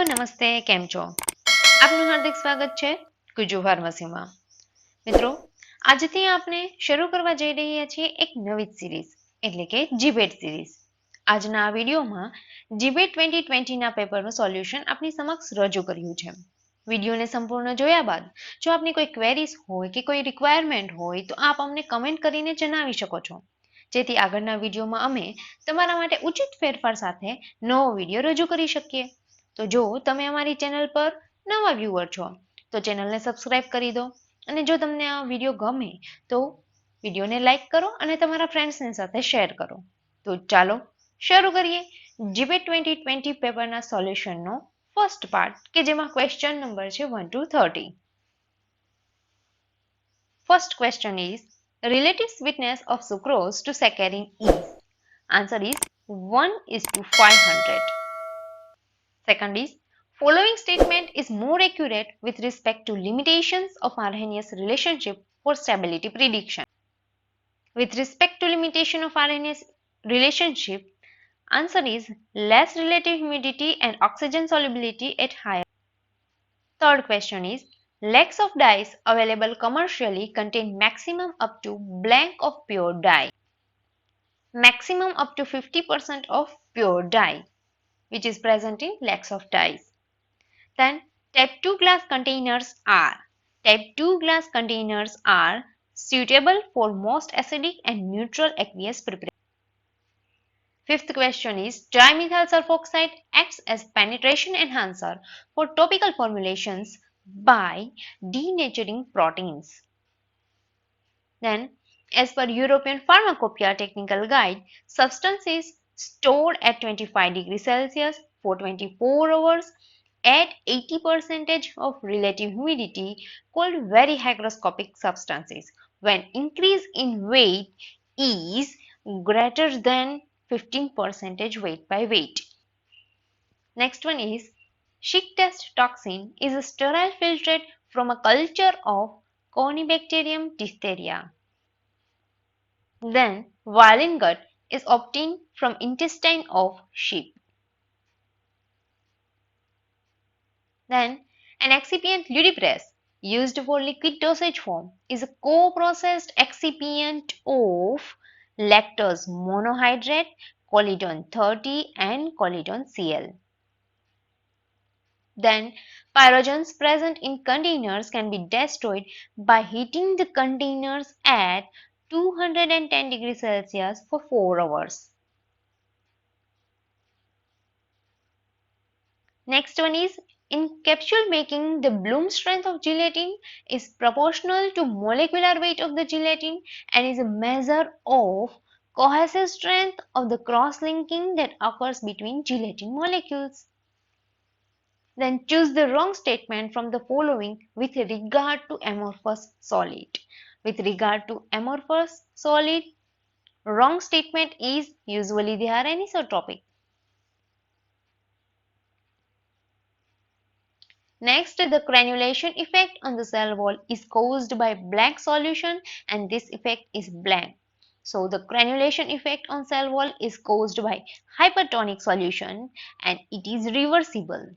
નમસ્તે, કેમ છો? આપનું હાર્દિક સ્વાગત છે ગુજ્જુ ફાર્મસીમાં. મિત્રો, આજથી આપણે શરૂ કરવા જઈ રહ્યા છીએ એક નવી સિરીઝ એટલે કે જીપેટ સિરીઝ. આજના આ વિડીયોમાં જીપેટ 2020ના પેપરનું સોલ્યુશન આપની સમક્ષ રજૂ કર્યું છે. વિડીયોને સંપૂર્ણ જોયા બાદ જો આપની કોઈ ક્વેરીઝ હોય કે કોઈ રિક્વાયરમેન્ટ હોય તો આપ અમને કમેન્ટ કરીને જણાવી શકો છો, જેથી આગળના વિડીયોમાં અમે તમારા માટે ઉચિત ફેરફાર સાથે નવો વિડીયો રજૂ કરી શકીએ. તો જો તમે અમારી ચેનલ પર નવા વ્યુઅર છો તો ચેનલને સબસ્ક્રાઇબ કરી દો, અને જો તમને આ વિડીયો ગમે તો વિડીયોને લાઇક કરો અને તમારા ફ્રેન્ડ્સની સાથે શેર કરો. તો ચાલો શરૂ કરીએ જીપેટ 2020 પેપરના સોલ્યુશનનો ફર્સ્ટ પાર્ટ, કે જેમાં ક્વેશ્ચન નંબર છે 1 to 30. First question is, relative sweetness of sucrose to saccharin is. Answer is 1:500. Second is, following statement is more accurate with respect to limitations of Arrhenius relationship for stability prediction. With respect to limitation of Arrhenius relationship, answer is less relative humidity and oxygen solubility at higher. Third question is, lakhs of dyes available commercially contain maximum up to blank of pure dye. Maximum up to 50% of pure dye, which is present in lakhs of dyes. Then type 2 glass containers are suitable for most acidic and neutral aqueous preparation. Fifth question is, trimethyl sulfoxide acts as penetration enhancer for topical formulations by denaturing proteins. Then, as per European Pharmacopoeia Technical Guide, substance is stored at 25 degrees Celsius for 24 hours at 80% of relative humidity, called very hygroscopic substances, when increase in weight is greater than 15% weight by weight. Next one is, Schick test toxin is a sterile filtrate from a culture of Corynebacterium diphtheria. Then, violin gut is obtained from intestine of sheep. Then, an excipient ludicrous used for liquid dosage form is a co-processed excipient of lactose monohydrate, choledone 30 and choledone Cl. Then, pyrogens present in containers can be destroyed by heating the containers at 210 degrees Celsius for 4 hours. Next one is, in capsule making, the bloom strength of gelatin is proportional to molecular weight of the gelatin and is a measure of cohesive strength of the cross-linking that occurs between gelatin molecules. Then choose the wrong statement from the following with regard to amorphous solid. With regard to amorphous solid, wrong statement is usually they are anisotropic. Next, the granulation effect on the cell wall is caused by blank solution and this effect is blank. So, the granulation effect on cell wall is caused by hypertonic solution and it is reversible.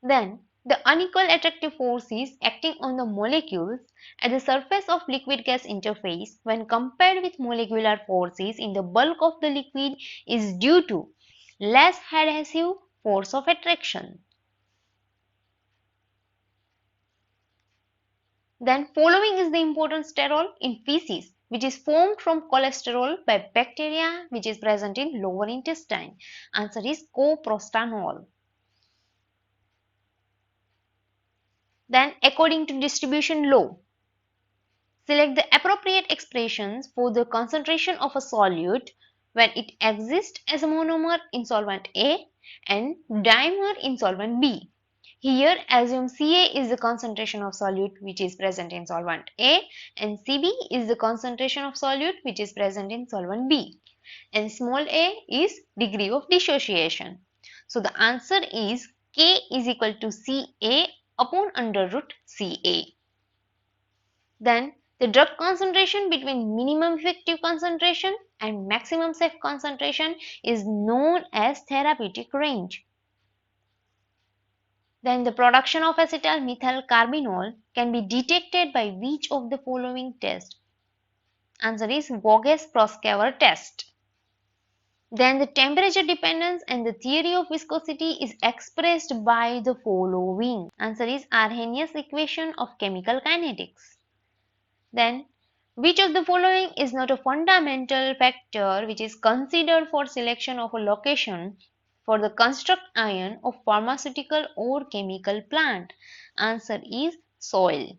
Then, the unequal attractive force is acting on the molecules at the surface of liquid gas interface when compared with molecular forces in the bulk of the liquid is due to less adhesive force of attraction. Then, following is the important sterol in feces, which is formed from cholesterol by bacteria which is present in lower intestine. Answer is coprostanol. Then, according to distribution law, select the appropriate expressions for the concentration of a solute when it exists as a monomer in solvent A and dimer in solvent B. Here, assume Ca is the concentration of solute which is present in solvent A and Cb is the concentration of solute which is present in solvent B, and small a is degree of dissociation. So, the answer is K is equal to Ca upon under root Ca. Then, the drug concentration between minimum effective concentration and maximum safe concentration is known as therapeutic range. Then the production of acetyl methyl carbinol can be detected by which of the following tests? Answer is Voges-Proskauer test. Then the temperature dependence and the theory of viscosity is expressed by the following. Answer is Arrhenius equation of chemical kinetics. Then which of the following is not a fundamental factor which is considered for selection of a location for the construct ion of pharmaceutical or chemical plant? Answer is soil.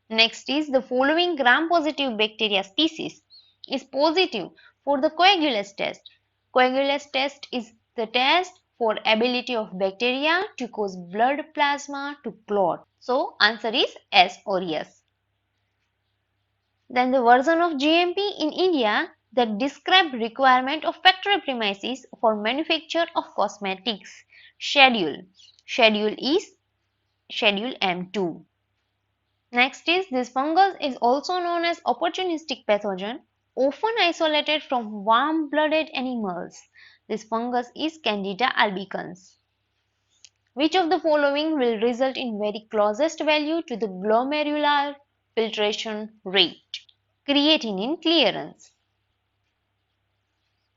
Next is the following gram-positive bacteria species is positive for the coagulase test. Coagulase test is the test for ability of bacteria to cause blood plasma to clot. So answer is S aureus. Then the version of GMP in India that describe requirement of factory premises for manufacture of cosmetics. Schedule is Schedule M2. Next is this fungus is also known as opportunistic pathogen, often isolated from warm-blooded animals. This fungus is Candida albicans. Which of the following will result in very closest value to the glomerular filtration rate? Creatinine clearance.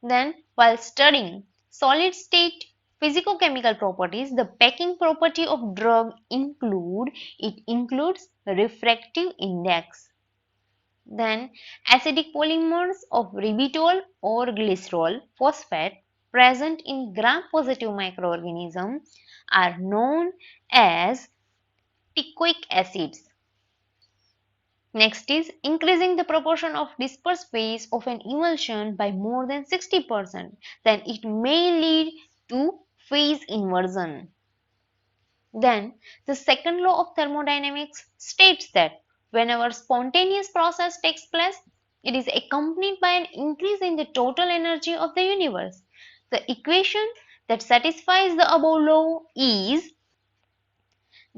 Then, while studying solid state physicochemical properties, the packing property of drug includes refractive index. Then, acidic polymers of ribitol or glycerol phosphate present in gram-positive microorganisms are known as teichoic acids. Next is increasing the proportion of dispersed phase of an emulsion by more than 60%, then it may lead to phase inversion. Then the second law of thermodynamics states that whenever spontaneous process takes place, it is accompanied by an increase in the total energy of the universe. The equation that satisfies the above law is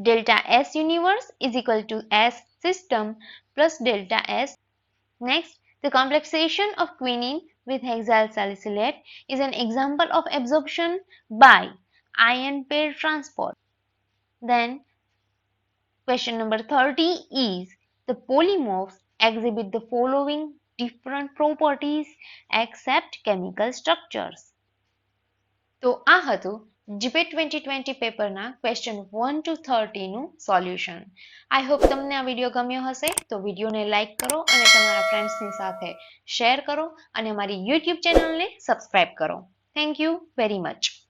delta S universe is equal to S system plus delta S. Next, the complexation of quinine with hexyl salicylate is an example of absorption by ion pair transport. Then, question number 30 is the polymorphs exhibit the following different properties except chemical structures. તો આ હતું GPAT 2020 પેપરના question 1 to 30 નું solution. I hope તમને આ video ગમ્યો હશે તો વિડીયોને લાઈક કરો અને તમારા ફ્રેન્ડ્સની સાથે શેર કરો અને અમારી YouTube ચેનલને સબસ્ક્રાઇબ કરો. Thank you very much.